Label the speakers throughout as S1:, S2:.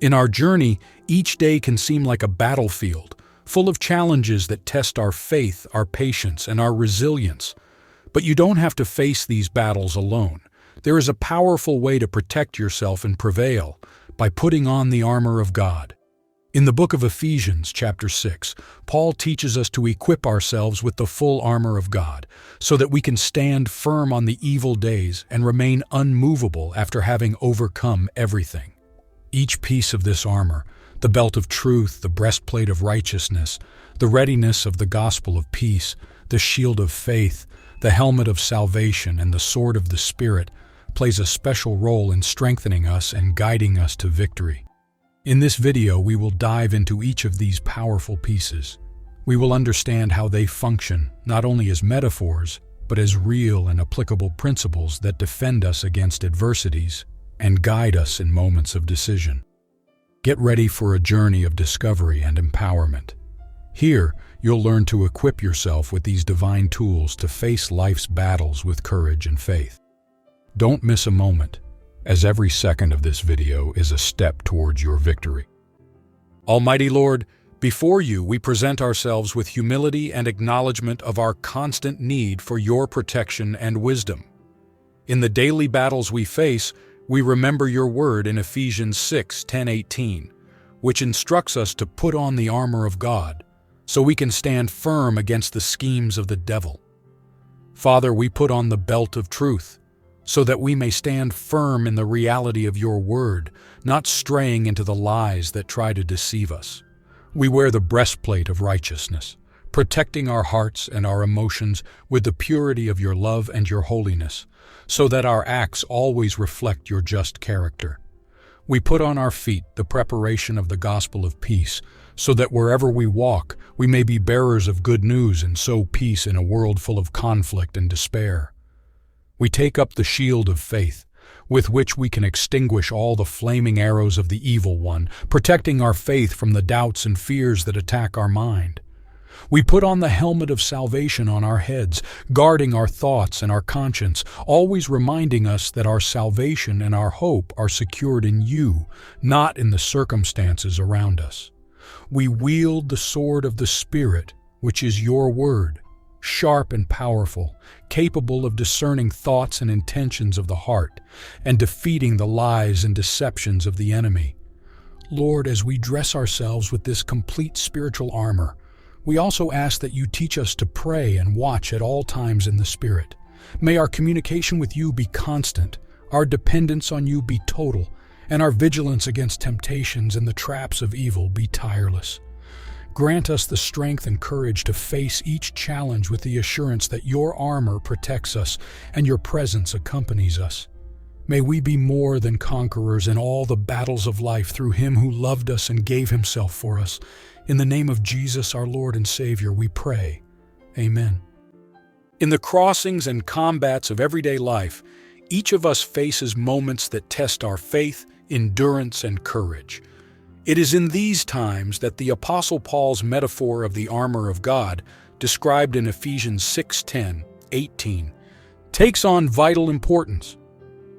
S1: In our journey, each day can seem like a battlefield, full of challenges that test our faith, our patience, and our resilience. But you don't have to face these battles alone. There is a powerful way to protect yourself and prevail by putting on the armor of God. In the book of Ephesians, chapter 6, Paul teaches us to equip ourselves with the full armor of God so that we can stand firm on the evil days and remain unmovable after having overcome everything. Each piece of this armor, the belt of truth, the breastplate of righteousness, the readiness of the gospel of peace, the shield of faith, the helmet of salvation, and the sword of the Spirit, plays a special role in strengthening us and guiding us to victory. In this video, we will dive into each of these powerful pieces. We will understand how they function, not only as metaphors, but as real and applicable principles that defend us against adversities and guide us in moments of decision. Get ready for a journey of discovery and empowerment. Here, you'll learn to equip yourself with these divine tools to face life's battles with courage and faith. Don't miss a moment, as every second of this video is a step towards your victory. Almighty Lord, before you we present ourselves with humility and acknowledgement of our constant need for your protection and wisdom. In the daily battles we face, we remember your word in Ephesians 6:10-18, which instructs us to put on the armor of God so we can stand firm against the schemes of the devil. Father, we put on the belt of truth, so that we may stand firm in the reality of your word, not straying into the lies that try to deceive us. We wear the breastplate of righteousness, protecting our hearts and our emotions with the purity of your love and your holiness, so that our acts always reflect your just character. We put on our feet the preparation of the gospel of peace, so that wherever we walk, we may be bearers of good news and sow peace in a world full of conflict and despair. We take up the shield of faith, with which we can extinguish all the flaming arrows of the evil one, protecting our faith from the doubts and fears that attack our mind. We put on the helmet of salvation on our heads, guarding our thoughts and our conscience, always reminding us that our salvation and our hope are secured in you, not in the circumstances around us. We wield the sword of the Spirit, which is your word, sharp and powerful, capable of discerning thoughts and intentions of the heart, and defeating the lies and deceptions of the enemy. Lord, as we dress ourselves with this complete spiritual armor, we also ask that you teach us to pray and watch at all times in the Spirit. May our communication with you be constant, our dependence on you be total, and our vigilance against temptations and the traps of evil be tireless. Grant us the strength and courage to face each challenge with the assurance that your armor protects us and your presence accompanies us. May we be more than conquerors in all the battles of life through him who loved us and gave himself for us. In the name of Jesus, our Lord and Savior, we pray. Amen. In the crossings and combats of everyday life, each of us faces moments that test our faith, endurance, and courage. It is in these times that the Apostle Paul's metaphor of the armor of God, described in Ephesians 6:10-18, takes on vital importance.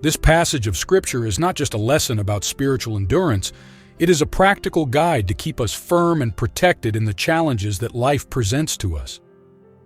S1: This passage of Scripture is not just a lesson about spiritual endurance, it is a practical guide to keep us firm and protected in the challenges that life presents to us.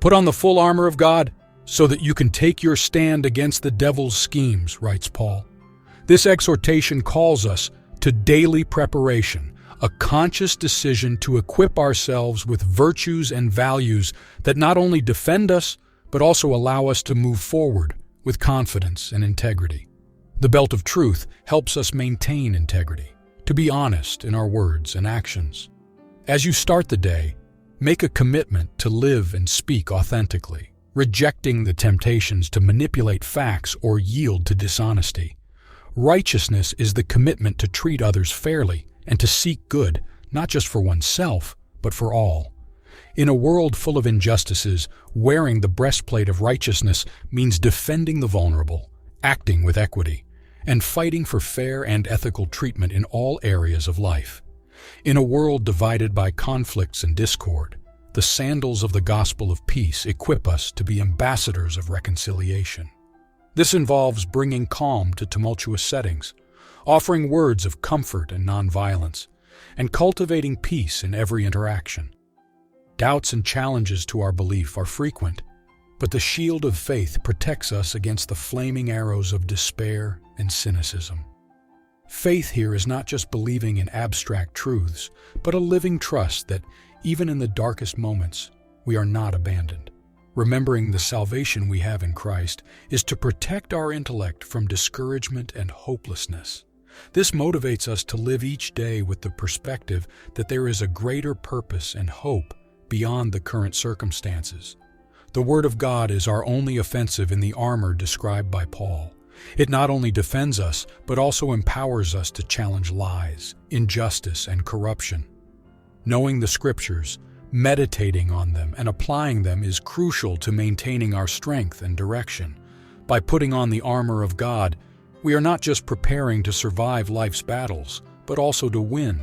S1: Put on the full armor of God so that you can take your stand against the devil's schemes, writes Paul. This exhortation calls us to daily preparation, a conscious decision to equip ourselves with virtues and values that not only defend us, but also allow us to move forward with confidence and integrity. The belt of truth helps us maintain integrity, to be honest in our words and actions. As you start the day, make a commitment to live and speak authentically, rejecting the temptations to manipulate facts or yield to dishonesty. Righteousness is the commitment to treat others fairly and to seek good, not just for oneself, but for all. In a world full of injustices, wearing the breastplate of righteousness means defending the vulnerable, acting with equity, and fighting for fair and ethical treatment in all areas of life. In a world divided by conflicts and discord, the sandals of the gospel of peace equip us to be ambassadors of reconciliation. This involves bringing calm to tumultuous settings, offering words of comfort and nonviolence, and cultivating peace in every interaction. Doubts and challenges to our belief are frequent, but the shield of faith protects us against the flaming arrows of despair and cynicism. Faith here is not just believing in abstract truths, but a living trust that, even in the darkest moments, we are not abandoned. Remembering the salvation we have in Christ is to protect our intellect from discouragement and hopelessness. This motivates us to live each day with the perspective that there is a greater purpose and hope beyond the current circumstances. The Word of God is our only offensive in the armor described by Paul. It not only defends us, but also empowers us to challenge lies, injustice, and corruption. Knowing the Scriptures, meditating on them, and applying them is crucial to maintaining our strength and direction. By putting on the armor of God, we are not just preparing to survive life's battles, but also to win.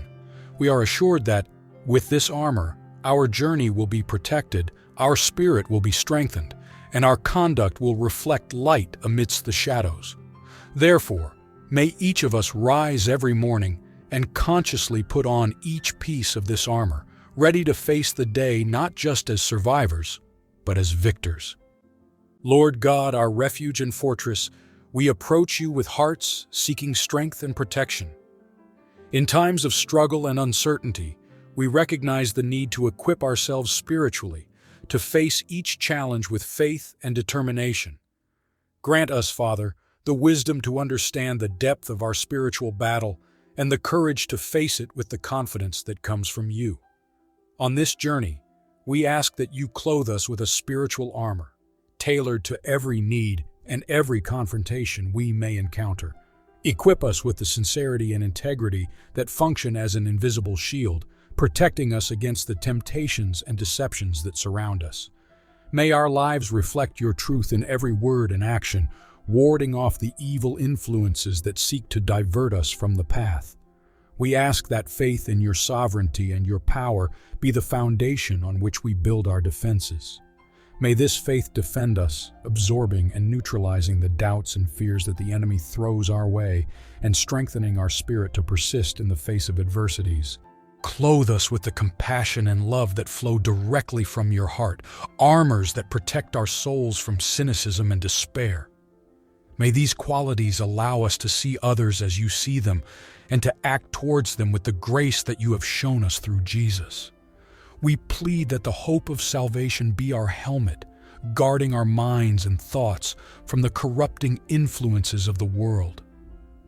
S1: We are assured that, with this armor, our journey will be protected, our spirit will be strengthened, and our conduct will reflect light amidst the shadows. Therefore, may each of us rise every morning and consciously put on each piece of this armor, ready to face the day not just as survivors, but as victors. Lord God, our refuge and fortress, we approach you with hearts seeking strength and protection. In times of struggle and uncertainty, we recognize the need to equip ourselves spiritually, to face each challenge with faith and determination. Grant us, Father, the wisdom to understand the depth of our spiritual battle and the courage to face it with the confidence that comes from you. On this journey, we ask that you clothe us with a spiritual armor, tailored to every need and every confrontation we may encounter. Equip us with the sincerity and integrity that function as an invisible shield, protecting us against the temptations and deceptions that surround us. May our lives reflect your truth in every word and action, warding off the evil influences that seek to divert us from the path. We ask that faith in your sovereignty and your power be the foundation on which we build our defenses. May this faith defend us, absorbing and neutralizing the doubts and fears that the enemy throws our way, and strengthening our spirit to persist in the face of adversities. Clothe us with the compassion and love that flow directly from your heart, armors that protect our souls from cynicism and despair. May these qualities allow us to see others as you see them, and to act towards them with the grace that you have shown us through Jesus. We plead that the hope of salvation be our helmet, guarding our minds and thoughts from the corrupting influences of the world.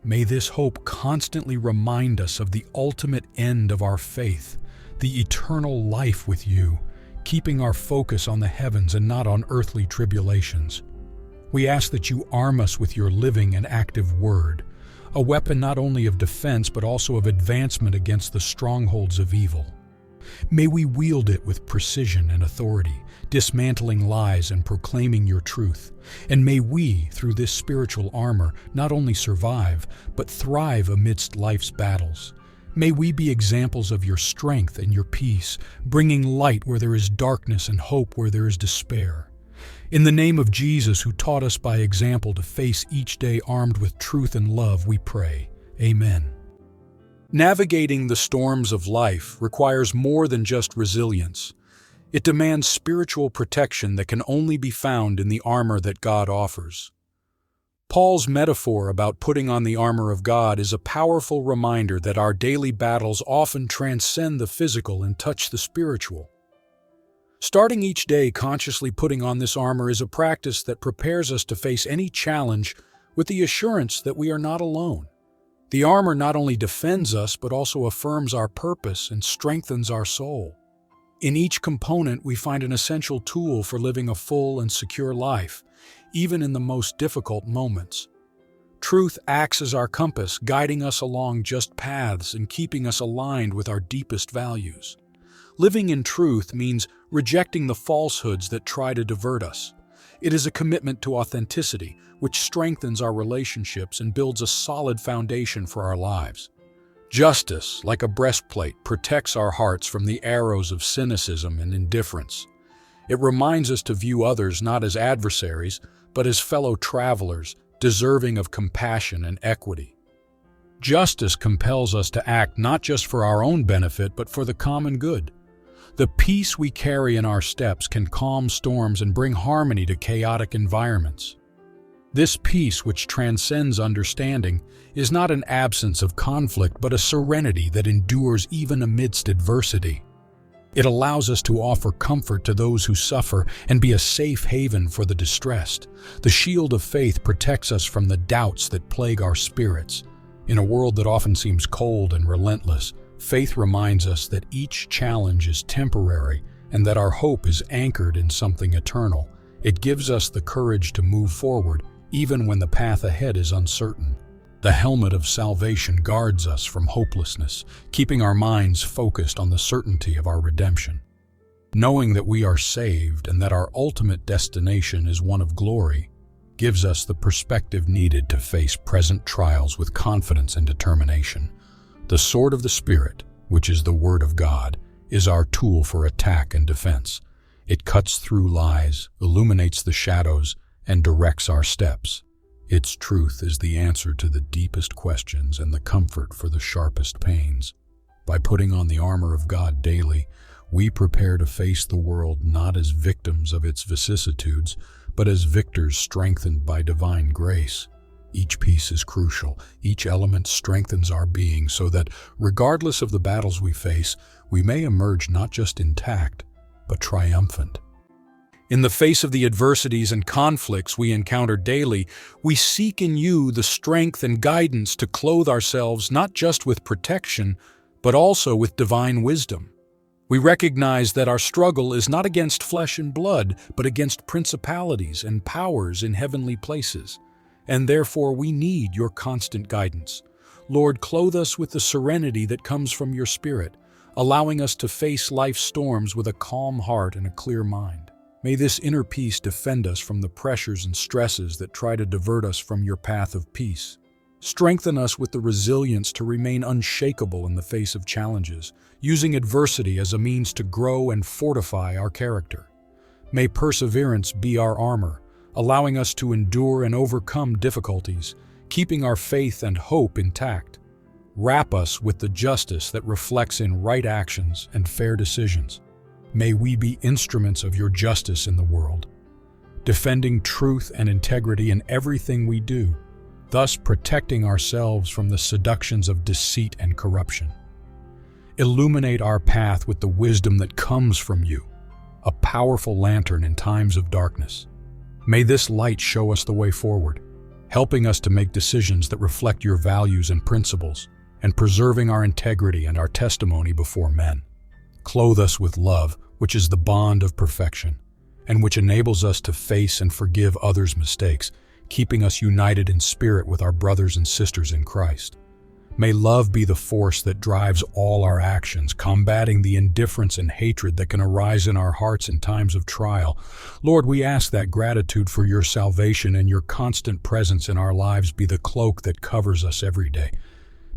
S1: May this hope constantly remind us of the ultimate end of our faith, the eternal life with you, keeping our focus on the heavens and not on earthly tribulations. We ask that you arm us with your living and active word, a weapon not only of defense but also of advancement against the strongholds of evil. May we wield it with precision and authority, dismantling lies and proclaiming your truth. And may we, through this spiritual armor, not only survive, but thrive amidst life's battles. May we be examples of your strength and your peace, bringing light where there is darkness and hope where there is despair. In the name of Jesus, who taught us by example to face each day armed with truth and love, we pray. Amen. Navigating the storms of life requires more than just resilience. It demands spiritual protection that can only be found in the armor that God offers. Paul's metaphor about putting on the armor of God is a powerful reminder that our daily battles often transcend the physical and touch the spiritual. Starting each day consciously putting on this armor is a practice that prepares us to face any challenge with the assurance that we are not alone. The armor not only defends us, but also affirms our purpose and strengthens our soul. In each component, we find an essential tool for living a full and secure life, even in the most difficult moments. Truth acts as our compass, guiding us along just paths and keeping us aligned with our deepest values. Living in truth means rejecting the falsehoods that try to divert us. It is a commitment to authenticity, which strengthens our relationships and builds a solid foundation for our lives. Justice, like a breastplate, protects our hearts from the arrows of cynicism and indifference. It reminds us to view others not as adversaries, but as fellow travelers, deserving of compassion and equity. Justice compels us to act not just for our own benefit, but for the common good. The peace we carry in our steps can calm storms and bring harmony to chaotic environments. This peace, which transcends understanding, is not an absence of conflict, but a serenity that endures even amidst adversity. It allows us to offer comfort to those who suffer and be a safe haven for the distressed. The shield of faith protects us from the doubts that plague our spirits. In a world that often seems cold and relentless, faith reminds us that each challenge is temporary and that our hope is anchored in something eternal. It gives us the courage to move forward, even when the path ahead is uncertain. The helmet of salvation guards us from hopelessness, keeping our minds focused on the certainty of our redemption. Knowing that we are saved and that our ultimate destination is one of glory gives us the perspective needed to face present trials with confidence and determination. The sword of the Spirit, which is the Word of God, is our tool for attack and defense. It cuts through lies, illuminates the shadows, and directs our steps. Its truth is the answer to the deepest questions and the comfort for the sharpest pains. By putting on the armor of God daily, we prepare to face the world not as victims of its vicissitudes, but as victors strengthened by divine grace. Each piece is crucial. Each element strengthens our being so that, regardless of the battles we face, we may emerge not just intact, but triumphant. In the face of the adversities and conflicts we encounter daily, we seek in you the strength and guidance to clothe ourselves not just with protection, but also with divine wisdom. We recognize that our struggle is not against flesh and blood, but against principalities and powers in heavenly places, and therefore we need your constant guidance. Lord, clothe us with the serenity that comes from your Spirit, allowing us to face life's storms with a calm heart and a clear mind. May this inner peace defend us from the pressures and stresses that try to divert us from your path of peace. Strengthen us with the resilience to remain unshakable in the face of challenges, using adversity as a means to grow and fortify our character. May perseverance be our armor, allowing us to endure and overcome difficulties, keeping our faith and hope intact. Wrap us with the justice that reflects in right actions and fair decisions. May we be instruments of your justice in the world, defending truth and integrity in everything we do, thus protecting ourselves from the seductions of deceit and corruption. Illuminate our path with the wisdom that comes from you, a powerful lantern in times of darkness. May this light show us the way forward, helping us to make decisions that reflect your values and principles, and preserving our integrity and our testimony before men. Clothe us with love, which is the bond of perfection, and which enables us to face and forgive others' mistakes, keeping us united in spirit with our brothers and sisters in Christ. May love be the force that drives all our actions, combating the indifference and hatred that can arise in our hearts in times of trial. Lord, we ask that gratitude for your salvation and your constant presence in our lives be the cloak that covers us every day.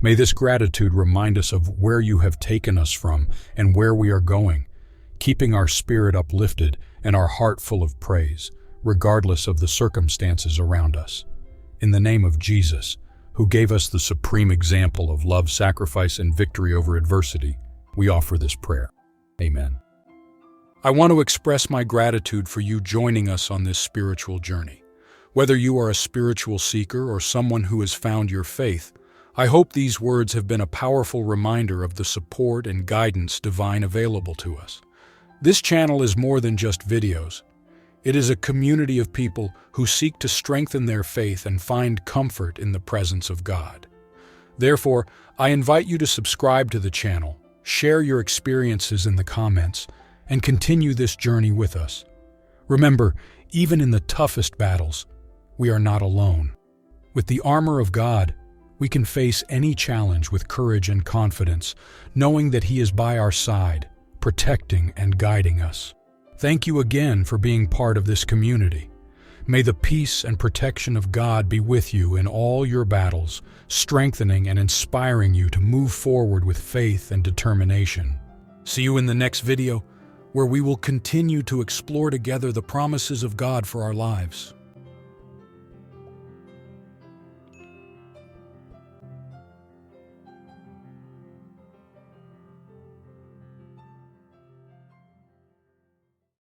S1: May this gratitude remind us of where you have taken us from and where we are going, keeping our spirit uplifted and our heart full of praise, regardless of the circumstances around us. In the name of Jesus, who gave us the supreme example of love, sacrifice, and victory over adversity, we offer this prayer. Amen. I want to express my gratitude for you joining us on this spiritual journey. Whether you are a spiritual seeker or someone who has found your faith, I hope these words have been a powerful reminder of the support and guidance divine available to us. This channel is more than just videos. It is a community of people who seek to strengthen their faith and find comfort in the presence of God. Therefore, I invite you to subscribe to the channel, share your experiences in the comments, and continue this journey with us. Remember, even in the toughest battles, we are not alone. With the armor of God, we can face any challenge with courage and confidence, knowing that He is by our side, protecting and guiding us. Thank you again for being part of this community. May the peace and protection of God be with you in all your battles, strengthening and inspiring you to move forward with faith and determination. See you in the next video, where we will continue to explore together the promises of God for our lives.